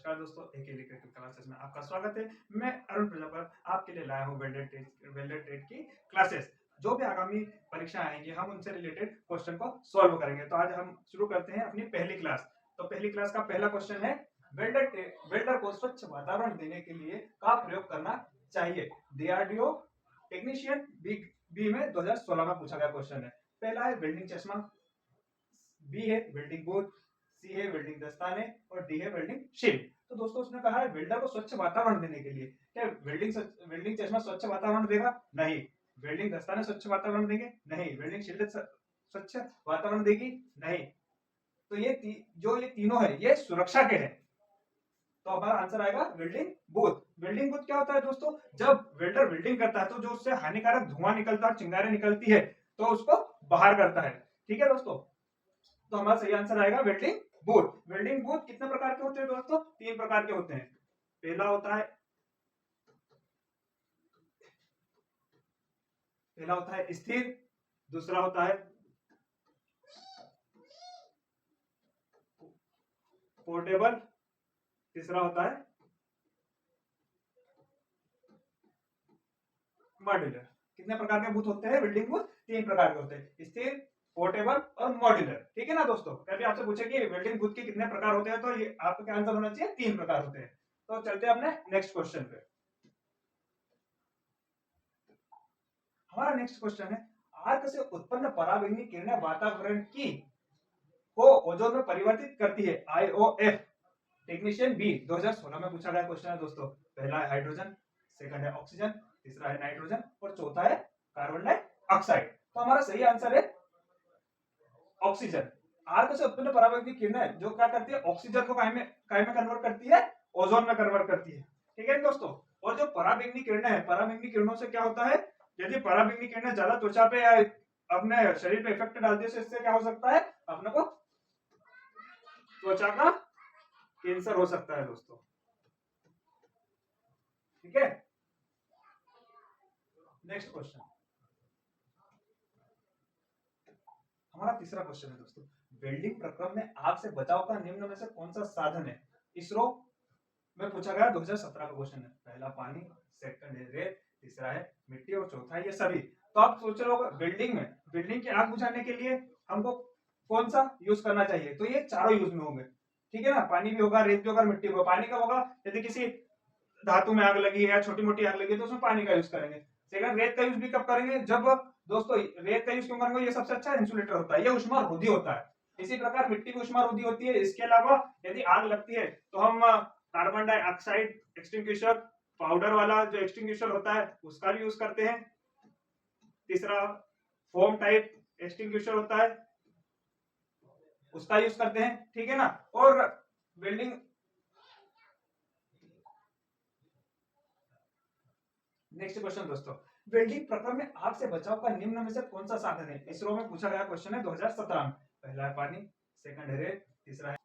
नमस्कार दोस्तों, एक इलेक्ट्रिकल क्लासेस में आपका स्वागत है। मैं अरुण प्रजापत आपके लिए लाया हूँ वेल्डर ट्रेड की क्लासेस। जो भी आगामी परीक्षा आएंगी हम उनसे रिलेटेड क्वेश्चन को सॉल्व करेंगे। तो आज हम शुरू करते हैं अपनी पहली क्लास। तो पहली क्लास का पहला क्वेश्चन है, वेल्डर को स्वच्छ वातावरण देने के लिए का प्रयोग करना चाहिए। डीआरडीओ टेक्नीशियन बी में 2016 में पूछा गया क्वेश्चन है। पहला है वेल्डिंग चश्मा, बी है वेल्डिंग बोर्ड, सी है वेल्डिंग दस्ताने और डी है वेल्डिंग शील्ड। तो दोस्तों उसने कहा है वेल्डर को स्वच्छ वातावरण देने के लिए। क्या वेल्डिंग चश्मा स्वच्छ वातावरण देगा? नहीं। वेल्डिंग दस्ताने स्वच्छ वातावरण देंगे? नहीं। वेल्डिंग शील्ड स्वच्छ वातावरण देगी? नहीं। तो जो ये तीनों है ये सुरक्षा के हैं। तो हमारा आंसर आएगा वेल्डिंग बूथ। वेल्डिंग बूथ क्या होता है दोस्तों? जब वेल्डर वेल्डिंग करता है तो जो उससे हानिकारक धुआं निकलता है और चिंगारी निकलती है तो उसको बाहर करता है। ठीक है दोस्तों, तो हमारा सही आंसर आएगा वेल्डिंग बूथ। वेल्डिंग बूथ कितने प्रकार के होते हैं दोस्तों? 3 प्रकार के होते हैं। पहला होता है स्थिर, दूसरा होता है पोर्टेबल, तीसरा होता है मॉड्यूलर। कितने प्रकार के बूथ होते हैं वेल्डिंग बूथ? 3 प्रकार के होते हैं, स्थिर, पोर्टेबल और मॉड्यूलर। ठीक है ना दोस्तों? कभी आपसे पूछे कि वेल्डिंग बूथ के कितने प्रकार होते हैं तो ये आपका क्या आंसर होना चाहिए? 3 प्रकार होते हैं। तो चलते हैं अपने नेक्स्ट क्वेश्चन पे। हमारा नेक्स्ट क्वेश्चन है, आर्क से उत्पन्न पराबैंगनी किरणें वातावरण की को ओजोन में परिवर्तित करती है। आईओएफ टेक्नीशियन बी 2016 में पूछा गया क्वेश्चन है दोस्तों। पहला है हाइड्रोजन, सेकंड है ऑक्सीजन, तीसरा है नाइट्रोजन और चौथा है कार्बन डाइऑक्साइड। तो हमारा सही आंसर है ऑक्सीजन। आर्क से उत्पन्न पराबैंगनी किरणें जो क्या करती है, ऑक्सीजन को काय में कन्वर्ट करती है, ओजोन में कन्वर्ट करती है। ठीक है दोस्तों, और जो पराबैंगनी किरणें है, पराबैंगनी किरणों से क्या होता है, यदि पराबैंगनी किरणें ज्यादा त्वचा पे या अपने शरीर पे इफेक्ट डालती है, इससे क्या हो सकता है, अपने को त्वचा का कैंसर हो सकता है दोस्तों। ठीक है, नेक्स्ट क्वेश्चन। हमारा तीसरा क्वेश्चन है दोस्तों, वेल्डिंग प्रक्रम में आग से बचाव का निम्न में से कौन सा साधन है? इसरो में पूछा गया 2017 का क्वेश्चन है। पहला पानी, सेकंड है रेत, तीसरा है मिट्टी और चौथा है ये सभी। तो आप सोच रहे हो बिल्डिंग की आग बुझाने के लिए हमको कौन सा यूज करना चाहिए? तो ये चारों यूज में होंगे। ठीक है ना, पानी भी होगा, रेत भी होगा, मिट्टी भी होगा। पानी कब होगा? यदि किसी धातु में आग लगी है या छोटी मोटी आग लगी है तो उसमें पानी का यूज करेंगे। सेकंड, रेत का यूज भी कब करेंगे? जब दोस्तों रेत का यूज क्यों करेंगे? ये सबसे अच्छा इंसुलेटर होता है, ये उष्मारोधी होता है। इसी प्रकार मिट्टी भी उष्मारोधी होती है। इसके अलावा यदि आग लगती है तो हम कार्बन डाइऑक्साइड एक्सटिंग्विशर, पाउडर वाला जो एक्सटिंग्विशर होता है उसका भी यूज करते हैं। तीसरा फोम टाइप एक्सटिंग्विशर होता है, उसका यूज करते हैं। ठीक है ना, और वेल्डिंग नेक्स्ट क्वेश्चन दोस्तों, वेल्डिंग प्रक्रम में आग से बचाव का निम्न में से कौन सा साधन है? इसरो में पूछा गया क्वेश्चन है 2017 में। पहला है पानी, सेकंड है रेत, तीसरा है।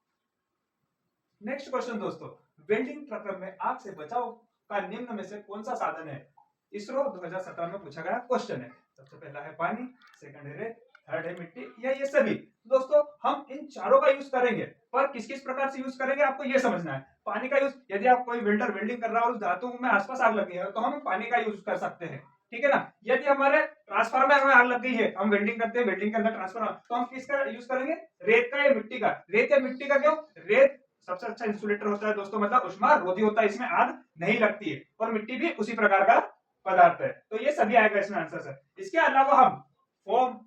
नेक्स्ट क्वेश्चन दोस्तों, वेल्डिंग प्रक्रम में आग से बचाव का निम्न में से कौन सा साधन है? इसरो 2017 में पूछा गया क्वेश्चन है। सबसे पहला है पानी, सेकंड है रेत, थर्ड है मिट्टी या ये सभी। दोस्तों हम इन चारों का यूज करेंगे, पर किस किस प्रकार से यूज करेंगे आपको ये समझना है। पानी का यूज, यदि आप कोई वेल्डर वेल्डिंग कर रहा हो, उस धातु में आसपास आग लगी है तो हम पानी का यूज कर सकते हैं। ठीक है ना, यदि हमारे ट्रांसफार्मर में आग लग गई है, हम वेल्डिंग करते हैं, वेल्डिंग के अंदर ट्रांसफार्मर, तो हम किसका यूज करेंगे? रेत का या मिट्टी का? रेत या मिट्टी का क्यों? रेत सबसे अच्छा इंसुलेटर होता है दोस्तों, मतलब उष्मा रोधी होता है, इसमें आग नहीं लगती है। और मिट्टी भी उसी प्रकार का पदार्थ है। तो ये सभी आएगा इसमें आंसर से। इसके अलावा हम फोम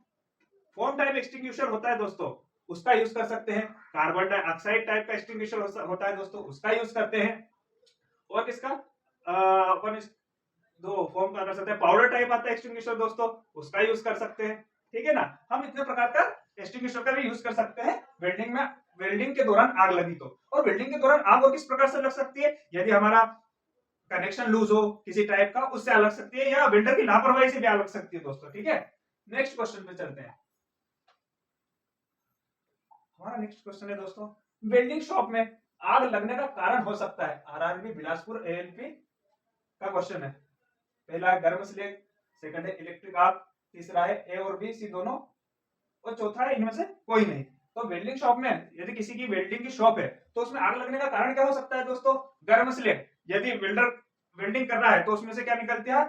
फोम टाइप एक्सटिंग्विशर होता है दोस्तों, उसका यूज कर सकते हैं। कार्बन डाइऑक्साइड टाइप का एक्सटिंग्विशर होता है दोस्तों, उसका यूज करते हैं। और किसका अपन दो फॉर्म का कर सकते हैं। पाउडर टाइप आता है एक्सटिंग्विशर दोस्तों, उसका यूज कर सकते हैं। ठीक है ना, हम इतने प्रकार का एक्सटिंग्विशर का भी यूज कर सकते हैं वेल्डिंग में, वेल्डिंग के दौरान आग लगी तो। और वेल्डिंग के दौरान आग और किस प्रकार से लग सकती है? यदि हमारा कनेक्शन लूज हो किसी टाइप का, उससे आग लग सकती है, या वेल्डर की लापरवाही से भी आग लग सकती है दोस्तों। ठीक है, नेक्स्ट क्वेश्चन पे चलते हैं। हमारा नेक्स्ट क्वेश्चन है दोस्तों, वेल्डिंग शॉप में आग लगने का कारण हो सकता है। आरआरबी बिलासपुर एएलपी का क्वेश्चन है। पहला है गर्म स्लेग, सेकंड है इलेक्ट्रिक आर्क, तीसरा है ए और बी, सी दोनों, और चौथा है इनमें से कोई नहीं। तो वेल्डिंग शॉप में यदि किसी की वेल्डिंग की शॉप है तो उसमें आग लगने का कारण क्या हो सकता है दोस्तों? गर्म स्लेग। यदि वेल्डर वेल्डिंग कर रहा है तो उसमें से क्या निकलती है?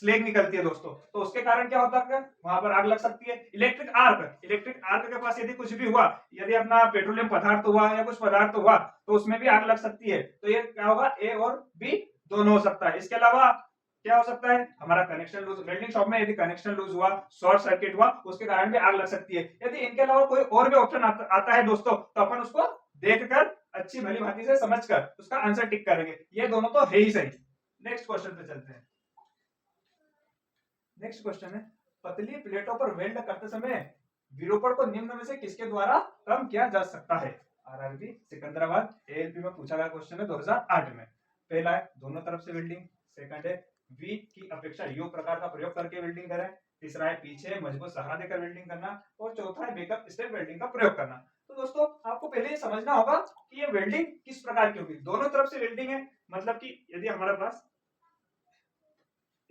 स्लेग निकलती है दोस्तों। तो उसके कारण क्या होता है? वहां पर आग लग सकती है। इलेक्ट्रिक आर्क के पास यदि कुछ भी हुआ, यदि अपना पेट्रोलियम पदार्थ हुआ या कुछ पदार्थ हुआ, तो उसमें भी आग लग सकती है। तो ये क्या होगा? ए और बी दोनों हो सकता है। इसके अलावा क्या हो सकता है? हमारा कनेक्शन लूज, वेल्डिंग शॉप में यदि कनेक्शन लूज हुआ, शॉर्ट सर्किट हुआ, उसके कारण भी आग लग सकती है। यदि इनके अलावा कोई और भी ऑप्शन आता है दोस्तों, तो अपन उसको देखकर अच्छी भली भांति से समझकर उसका आंसर टिक करेंगे। ये दोनों तो है ही सही। नेक्स्ट क्वेश्चन पे चलते हैं। नेक्स्ट क्वेश्चन है, पतली प्लेटों पर वेल्ड करते समय विरूपण को निम्न में से किसके द्वारा कम किया जा सकता है? आरआरबी सिकंदराबाद एएलपी में पूछा गया क्वेश्चन है 2008 में। पहला है दोनों तरफ से वेल्डिंग, सेकंड है वी की अपेक्षा यू प्रकार का प्रयोग करके वेल्डिंग करें, तीसरा है पीछे मजबूत सहारा देकर वेल्डिंग करना, और चौथा है बेकअप स्टेप वेल्डिंग का प्रयोग करना। तो दोस्तों आपको पहले ये समझना होगा कि ये वेल्डिंग किस प्रकार की होगी। दोनों तरफ से वेल्डिंग है मतलब कि यदि हमारे पास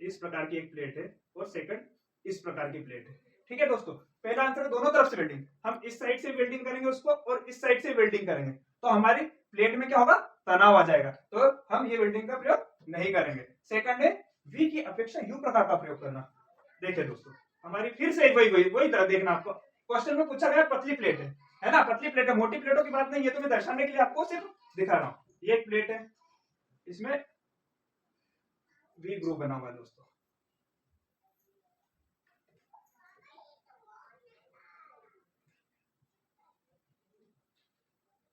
इस प्रकार की एक प्लेट है और सेकंड इस प्रकार की प्लेट है, ठीक है दोस्तों। पहला आंसर है दोनों तरफ से वेल्डिंग। हम इस साइड से वेल्डिंग करेंगे उसको और इस साइड से वेल्डिंग करेंगे, तो हमारी प्लेट में क्या होगा? तनाव आ जाएगा, तो हम ये वेल्डिंग का प्रयोग नहीं करेंगे। सेकंड है वी की अपेक्षा यू प्रकार का प्रयोग करना। देखिए दोस्तों, हमारी फिर से वही वही वही देखना, आपको क्वेश्चन में पूछा गया पतली प्लेट है ना, पतली प्लेट है, मोटी प्लेटों की बात नहीं, ये तो मैं दर्शाने के लिए आपको सिर्फ दिखा रहा हूं। ये एक प्लेट है, इसमें वी ग्रुप बना हुआ है दोस्तों।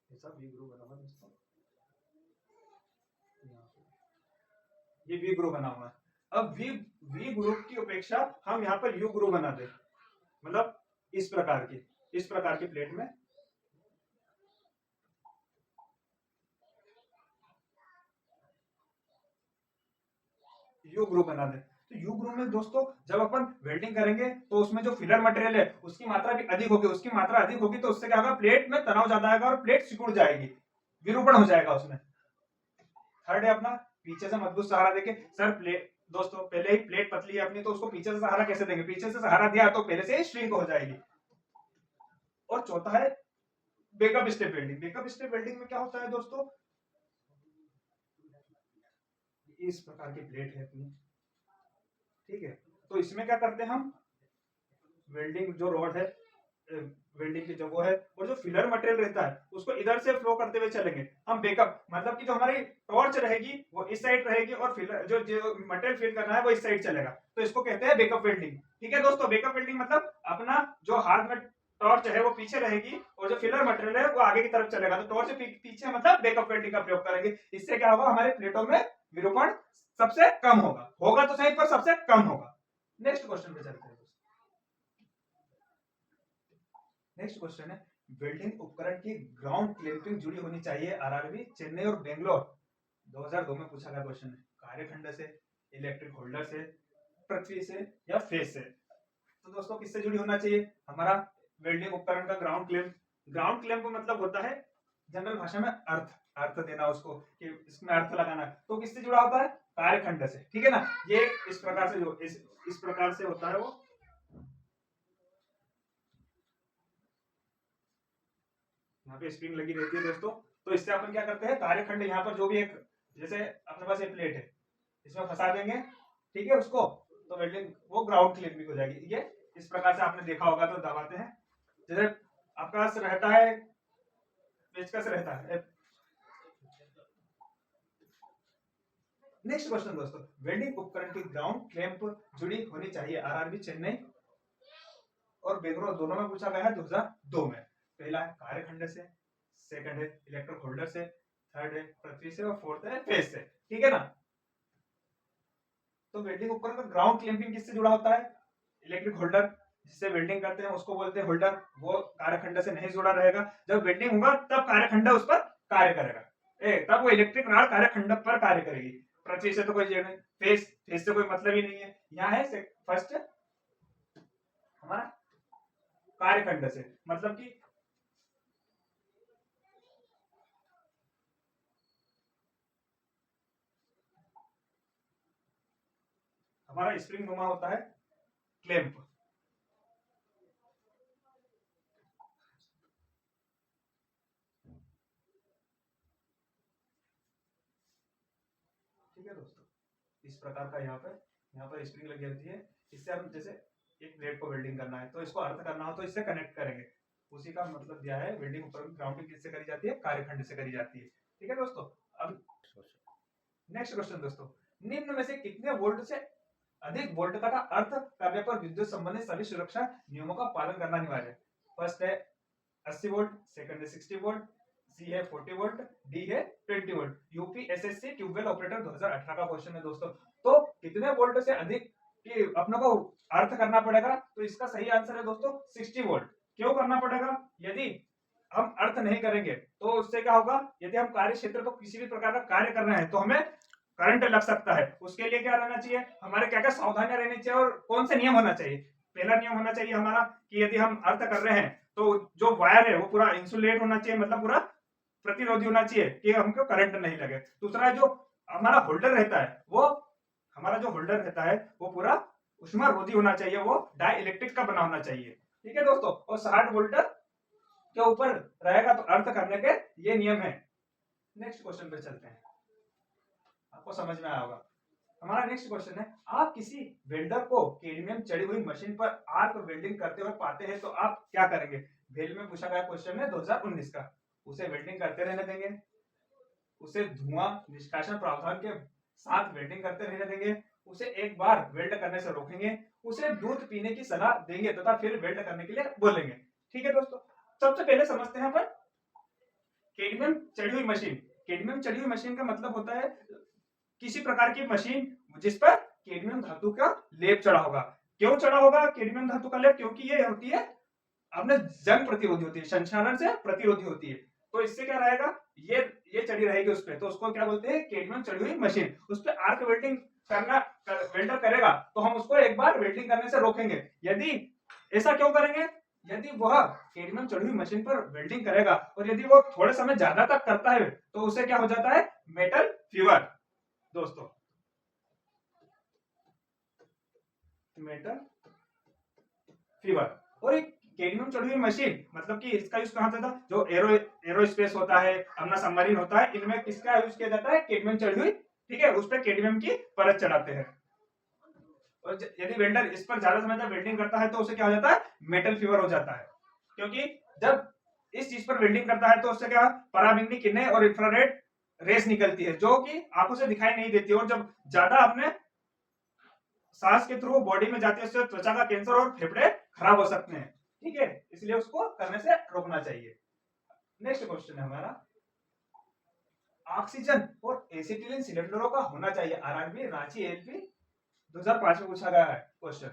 ऐसा वी ग्रुप बना हुआ है दोस्तों, ये वी ग्रुप बना हुआ है। अब वी ग्रुप की अपेक्षा हम यहाँ पर यू ग्रुप बना दे, मतलब इस प्रकार की प्लेट में यू ग्रुप बना दे। तो यू ग्रुप में दोस्तों जब अपन वेल्डिंग करेंगे तो उसमें जो फिलर मटेरियल है उसकी मात्रा भी अधिक होगी, उसकी मात्रा अधिक होगी तो उससे क्या होगा? प्लेट में तनाव ज्यादा आएगा और प्लेट सिकुड़ जाएगी, विरूपण हो जाएगा उसमें। थर्ड है अपना पीछे से मजबूत सहारा देके। सर प्लेट दोस्तों पहले ही प्लेट पतली है अपनी, तो उसको पीछे से सहारा कैसे देंगे? पीछे से सहारा दिया तो पहले से ही श्रिंक हो जाएगी। और चौथा है backup step welding. Backup step welding में क्या होता है दोस्तों? इस प्रकार की प्लेट है अपनी, ठीक है, तो इसमें क्या करते हैं हम? वेल्डिंग जो रॉड है, वेल्डिंग की जो वो है, और जो फिलर मटेरियल रहता है उसको इधर से फ्लो करते हुए चलेंगे हम। बेकअप मतलब कि जो हमारी टॉर्च रहेगी वो इस साइड रहेगी और फिलर जो मटेरियल फिल करना है वो इस साइड चलेगा, तो इसको कहते हैं बेकअप वेल्डिंग। ठीक है दोस्तों, बेकअप वेल्डिंग मतलब अपना जो हाथ में टॉर्च है वो पीछे रहेगी और जो फिलर मटेरियल है वो आगे की तरफ चलेगा, तो टॉर्च पीछे मतलब बेकअप वेल्डिंग का प्रयोग करेंगे। इससे क्या होगा? हमारे प्लेटों में विरूपण सबसे कम होगा, होगा तो सही पर सबसे कम होगा। नेक्स्ट क्वेश्चन पे चलते हैं। नेक्स्ट क्वेश्चन है, वेल्डिंग उपकरण की ग्राउंड क्लैंपिंग जुड़ी होनी चाहिए। आरआरबी चेन्नई और बेंगलोर 2002 में पूछा गया क्वेश्चन है। कार्यखंड से, इलेक्ट्रिक होल्डर से, पृथ्वी से या फेस से। तो दोस्तों किससे जुड़ी होना चाहिए हमारा वेल्डिंग उपकरण का ग्राउंड क्लैंप? ग्राउंड क्लैंप मतलब होता है जनरल भाषा में अर्थ, अर्थ देना उसको कि इसमें अर्थ लगाना। तो किससे जुड़ा होता है? कार्यखंड से, ठीक है ना। ये इस प्रकार से जो इस प्रकार से होता है वो, यहाँ पे स्प्रिंग लगी रहती है दोस्तों। तो इससे अपन क्या करते हैं? कार्यखंड यहाँ पर जो भी एक, जैसे अपने पास एक प्लेट है, इसमें फंसा देंगे, ठीक है उसको, तो वेल्डिंग वो ग्राउंड क्लैंपिंग हो जाएगी। ये इस प्रकार से आपने देखा होगा, तो दबाते हैं, जैसे आपका पास रहता है पेचकस रहता है। नेक्स्ट क्वेश्चन दोस्तों, वेल्डिंग उपकरण की ग्राउंड क्लैंप जुड़ी होनी चाहिए। आरआरबी चेन्नई और बेंगलोर दोनों में पूछा गया है 2002 में। पहला है कार्यखंड से, सेकंड है इलेक्ट्रिक होल्डर से, थर्ड है पृथ्वी से और फोर्थ है फेस से, ठीक है ना। तो वेल्डिंग उपकरण का ग्राउंड क्लैंपिंग किससे जुड़ा होता है? इलेक्ट्रिक होल्डर, जिससे वेल्डिंग करते हैं उसको बोलते हैं होल्डर, वो कार्यखंड से नहीं जुड़ा रहेगा। जब वेल्डिंग होगा तब कार्यखंड उस पर कार्य करेगा, तब वो इलेक्ट्रिक रॉड कार्यखंड पर कार्य करेगी। पृथ्वी से तो कोई नहीं, फेस से कोई मतलब ही नहीं है। यहाँ है फर्स्ट हमारा कार्यखंड से, मतलब कि हमारा स्प्रिंग नुमा होता है क्लैंप। ठीक है दोस्तों, इस प्रकार का यहाँ पर स्प्रिंग लगी रहती है। इससे हम जैसे एक प्लेट को वेल्डिंग करना है तो इसको अर्थ करना हो तो इससे कनेक्ट करेंगे, उसी का मतलब दिया है। वेल्डिंग ऊपर ग्राउंडिंग किससे करी जाती है, कार्यखंड से करी जाती है। ठीक है दोस्तों, अब नेक्स्ट क्वेश्चन दोस्तों, निम्न में से कितने वोल्ट से अधिक वोल्टता का अर्थ करने पर विद्युत संबंधित सभी सुरक्षा नियमों का पालन करना अनिवार्य है। फर्स्ट है 80 वोल्ट, सेकंड है 60 वोल्ट, सी है 40 वोल्ट, डी है 20 वोल्ट। यूपीएसएससी ट्यूबवेल ऑपरेटर 2018 का क्वेश्चन है दोस्तों। तो कितने वोल्ट से अधिक कि अपने को अर्थ करना पड़ेगा, तो इसका सही आंसर है दोस्तों 60 वोल्ट। क्यों करना पड़ेगा, यदि हम अर्थ नहीं करेंगे तो उससे क्या होगा, यदि हम कार्य क्षेत्र पर किसी भी प्रकार का कार्य कर रहे हैं तो हमें करंट लग सकता है। उसके लिए क्या रहना चाहिए, हमारे क्या क्या सावधानियां रहनी चाहिए और कौन से नियम होना चाहिए। पहला नियम होना चाहिए हमारा कि यदि हम अर्थ कर रहे हैं तो जो वायर है वो पूरा इंसुलेट होना चाहिए, मतलब पूरा प्रतिरोधी होना चाहिए कि हमको करंट नहीं लगे। दूसरा, जो हमारा होल्डर रहता है वो पूरा उष्मा रोधी होना चाहिए, वो डाई इलेक्ट्रिक का बना होना चाहिए। ठीक है दोस्तों, और 60 वोल्ट के ऊपर रहेगा तो अर्थ करने के ये नियम है। नेक्स्ट क्वेश्चन पे चलते हैं, आपको समझ में आया होगा। हमारा नेक्स्ट क्वेश्चन है, आप किसी वेल्डर को कैडमियम चढ़ी हुई मशीन पर आर्क वेल्डिंग करते हुए पाते हैं तो आप क्या करेंगे। वेल में पूछा गया क्वेश्चन है 2019 का। उसे वेल्डिंग करते रहने देंगे, उसे धुआं निष्कासन प्रावधान के साथ वेल्डिंग करते रहने देंगे, उसे एक बार वेल्ड करने से रोकेंगे, उसे दूध पीने की सलाह देंगे तथा फिर वेल्ड करने के लिए बोलेंगे। ठीक है दोस्तों, सबसे पहले समझते हैं अपन कैडमियम चढ़ी हुई मशीन। कैडमियम चढ़ी हुई मशीन का मतलब होता है किसी प्रकार की मशीन जिस पर कैडमियम धातु का लेप चढ़ा होगा। क्यों चढ़ा होगा कैडमियम धातु का लेप, क्योंकि ये होती है अपने जंग प्रतिरोधी होती है, संक्षारण से प्रतिरोधी होती है। तो इससे क्या रहेगा, ये चढ़ी रहेगी उस पर, तो उसको क्या बोलते हैं, कैडमियम चढ़ी हुई मशीन। उस पर आर्क वेल्डिंग करना वेल्डर करेगा तो हम उसको एक बार वेल्डिंग करने से रोकेंगे। यदि ऐसा क्यों करेंगे, यदि वह कैडमियम चढ़ी हुई मशीन पर वेल्डिंग करेगा और यदि वो थोड़े समय ज्यादा तक करता है तो उसे क्या हो जाता है, मेटल फीवर दोस्तों, मेटल फीवर। और एक कैडमियम चढ़ी हुई मशीन मतलब कि इसका यूज कहां था, जो एरोस्पेस होता है, अपना सबमरीन होता है, इनमें किसका यूज किया जाता है, कैडमियम चढ़ी हुई। ठीक है, उस पर कैडमियम की परत चढ़ाते हैं। और यदि वेल्डर इस पर ज्यादा समय तक वेल्डिंग करता है तो उसे क्या हो जाता है, मेटल फीवर हो जाता है। क्योंकि जब इस चीज पर वेल्डिंग करता है तो उससे क्या, पराबैंगनी किरणें और इंफ्रारेड रेस निकलती है जो कि आंखों से दिखाई नहीं देती, और जब ज्यादा अपने सांस के थ्रू बॉडी में जाती है उससे त्वचा का कैंसर और फेफड़े खराब हो सकते हैं। ठीक है, इसलिए उसको करने से रोकना चाहिए। नेक्स्ट क्वेश्चन है हमारा, ऑक्सीजन और एसिटिलीन सिलेंडरों का होना चाहिए। आरआरबी रांची एलपी 2005 में पूछा गया है क्वेश्चन।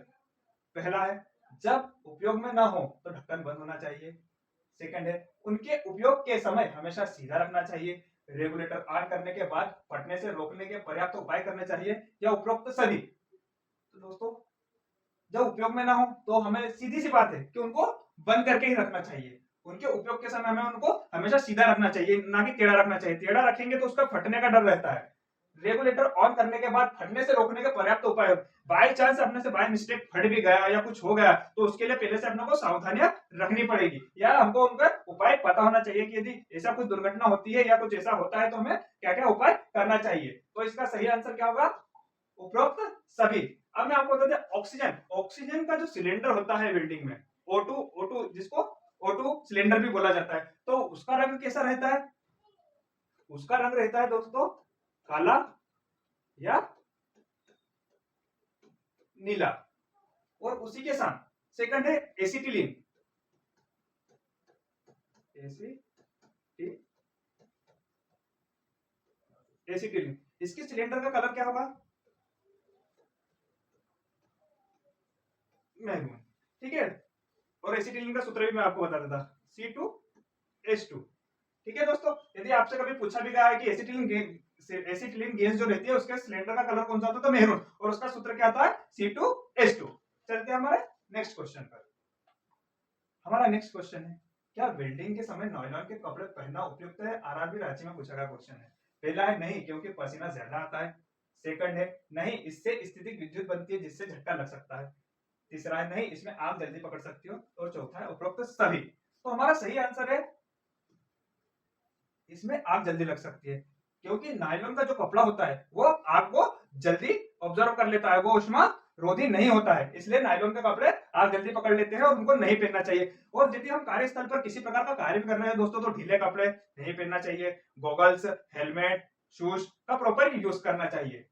पहला है, जब उपयोग में ना हो तो ढक्कन बंद होना चाहिए। सेकंड है, उनके उपयोग के समय हमेशा सीधा रखना चाहिए। रेगुलेटर ऑन करने के बाद फटने से रोकने के पर्याप्त उपाय करने चाहिए, या उपरोक्त सभी। तो दोस्तों, जब उपयोग में ना हो तो हमें सीधी सी बात है कि उनको बंद करके ही रखना चाहिए। उनके उपयोग के समय हमें उनको हमेशा सीधा रखना चाहिए, ना कि टेढ़ा रखना चाहिए। टेढ़ा रखेंगे तो उसका फटने का डर रहता है। रेगुलेटर ऑन करने के बाद फटने से रोकने के पर्याप्त उपाय। बाय चांस अपने से बाय मिस्टेक फट भी गया या कुछ हो गया तो उसके लिए पहले से अपने को सावधानियां रखनी पड़ेगी, या हमको उनका उपाय पता होना चाहिए कि यदि ऐसा कुछ दुर्घटना होती है या कुछ ऐसा होता है तो हमें क्या क्या उपाय करना चाहिए। तो इसका सही आंसर क्या होगा, उपरोक्त सभी। अब मैं आपको बता दें, ऑक्सीजन का जो सिलेंडर होता है वेल्डिंग में, O2 जिसको O2 सिलेंडर भी बोला जाता है, तो उसका रंग कैसा रहता है, उसका रंग रहता है दोस्तों काला या नीला। और उसी के साथ सेकंड है एसिटिलीन। एसिटिलीन इसके सिलेंडर का कलर क्या होगा, मैरून। ठीक है, और एसिटिलीन का सूत्र भी मैं आपको बता देता, C2H2। ठीक है दोस्तों, यदि आपसे कभी पूछा भी गया है कि एसिटिलीन गैस जो रहती है उसके सिलेंडर का कलर कौन सा होता है, तो मैरून, और उसका सूत्र क्या था, C2H2। चलते हैं हमारे नेक्स्ट क्वेश्चन पर। हमारा नेक्स्ट क्वेश्चन है, क्या वेल्डिंग के समय नायलॉन के कपड़े पहनना उपयुक्त है। आरआरबी रांची में पूछा गया क्वेश्चन है। पहला है, नहीं, क्योंकि पसीना ज्यादा आता है। सेकंड है, नहीं, इससे स्थितिक विद्युत बनती है जिससे झटका लग सकता है। तीसरा है, नहीं, इसमें आग जल्दी पकड़ सकती हो। और चौथा है, उपरोक्त सभी। तो हमारा सही आंसर है, इसमें आग जल्दी लग सकती है। क्योंकि नायलॉन का जो कपड़ा होता है वो आग को जल्दी ऑब्जर्व कर लेता है, वो उष्मा रोधी नहीं होता है, इसलिए नायलॉन के कपड़े आग जल्दी पकड़ लेते हैं और उनको नहीं पहनना चाहिए। और यदि हम कार्यस्थल पर किसी प्रकार का कार्य भी कर रहे हैं दोस्तों, तो ढीले कपड़े नहीं पहनना चाहिए। गॉगल्स, हेलमेट, शूज का प्रॉपर यूज करना चाहिए।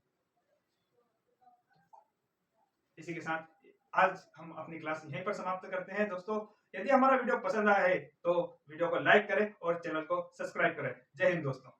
इसी के साथ आज हम अपनी क्लास यहीं पर समाप्त करते हैं दोस्तों। यदि हमारा वीडियो पसंद आया है तो वीडियो को लाइक करें और चैनल को सब्सक्राइब करें। जय हिंद दोस्तों।